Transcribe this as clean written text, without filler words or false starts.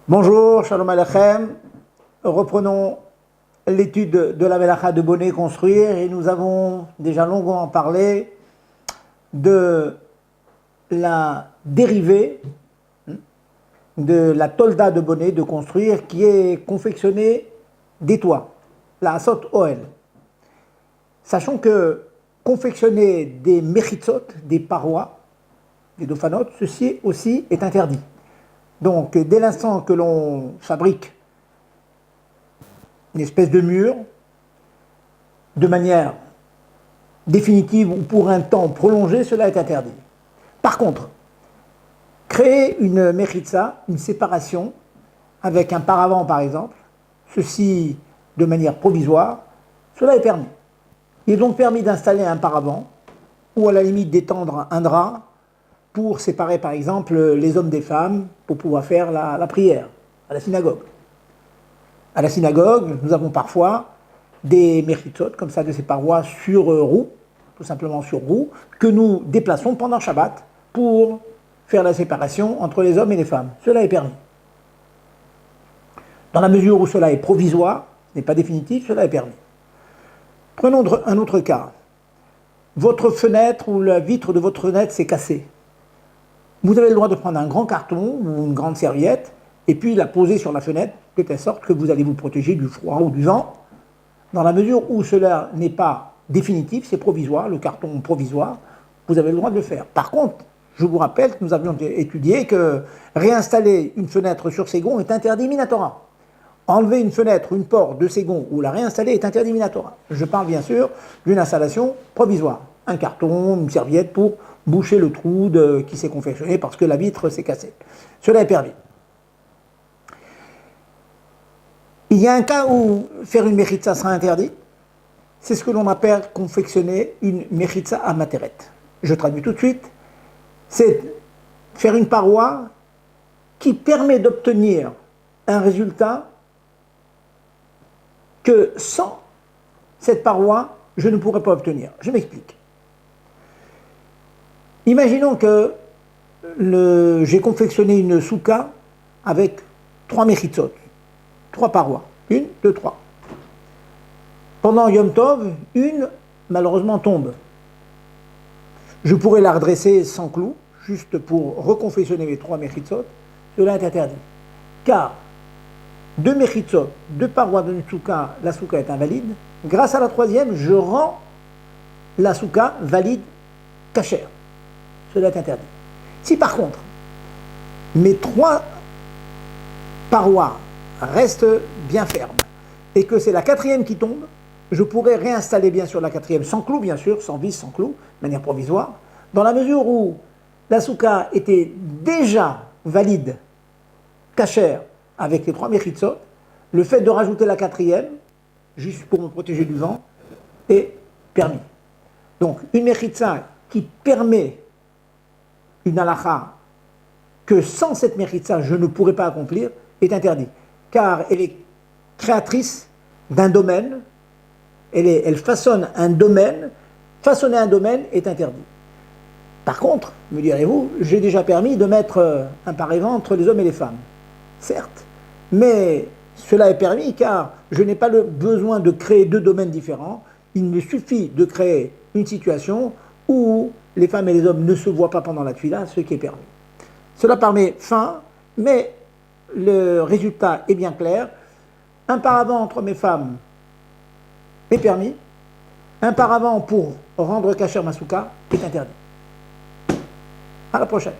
Bonjour, Shalom Aleichem. Reprenons l'étude de la Melacha de bonnet construire et nous avons déjà longuement parlé de la dérivée de la tolda de bonnet de construire qui est confectionnée des toits, la Asot Oel. Sachons que confectionner des mechitzot, des parois, des dofanot, ceci aussi est interdit. Donc, dès l'instant que l'on fabrique une espèce de mur, de manière définitive ou pour un temps prolongé, cela est interdit. Par contre, créer une mechitza, une séparation, avec un paravent par exemple, ceci de manière provisoire, cela est permis. Il est donc permis d'installer un paravent, ou à la limite d'étendre un drap, pour séparer par exemple les hommes des femmes pour pouvoir faire la prière à la synagogue. À la synagogue, nous avons parfois des mechitzot, comme ça, de ces parois sur roue, tout simplement sur roue, que nous déplaçons pendant Shabbat pour faire la séparation entre les hommes et les femmes. Cela est permis. Dans la mesure où cela est provisoire, ce n'est pas définitif, cela est permis. Prenons un autre cas. Votre fenêtre ou la vitre de votre fenêtre s'est cassée. Vous avez le droit de prendre un grand carton ou une grande serviette et puis la poser sur la fenêtre de telle sorte que vous allez vous protéger du froid ou du vent. Dans la mesure où cela n'est pas définitif, c'est provisoire, le carton provisoire, vous avez le droit de le faire. Par contre, je vous rappelle que nous avions étudié que réinstaller une fenêtre sur ses gonds est interdit minatora. Enlever une fenêtre, une porte de ses gonds ou la réinstaller est interdit minatora. Je parle bien sûr d'une installation provisoire. Un carton, une serviette pour boucher le trou qui s'est confectionné parce que la vitre s'est cassée. Cela est permis. Il y a un cas où faire une mechitza sera interdit. C'est ce que l'on appelle confectionner une mechitza à materet. Je traduis tout de suite. C'est faire une paroi qui permet d'obtenir un résultat que sans cette paroi, je ne pourrais pas obtenir. Je m'explique. Imaginons que j'ai confectionné une souka avec 3 mechitzot, 3 parois, 1, 2, 3. Pendant Yom Tov, une, malheureusement, tombe. Je pourrais la redresser sans clou, juste pour reconfectionner les 3 mechitzot, cela est interdit. Car 2 mechitzot, 2 parois d'une souka, la souka est invalide. Grâce à la 3e, je rends la souka valide, cachère. Cela est interdit. Si par contre, mes 3 parois restent bien fermes et que c'est la 4e qui tombe, je pourrais réinstaller bien sûr la 4e sans clou, bien sûr, sans vis, sans clou, de manière provisoire, dans la mesure où la souka était déjà valide, cachère, avec les 3 mechitzot, le fait de rajouter la 4e, juste pour me protéger du vent, est permis. Donc, une mechitza qui permet une halakha que sans cette mechitza, je ne pourrais pas accomplir, est interdit. Car elle est créatrice d'un domaine, elle façonne un domaine, façonner un domaine est interdit. Par contre, me direz-vous, j'ai déjà permis de mettre un paravent entre les hommes et les femmes. Certes, mais cela est permis car je n'ai pas le besoin de créer 2 domaines différents. Il me suffit de créer une situation où les femmes et les hommes ne se voient pas pendant la tefila, ce qui est permis. Cela paraît fin, mais le résultat est bien clair. Un paravent entre mes femmes est permis. Un paravent pour rendre kasher ma souka est interdit. À la prochaine.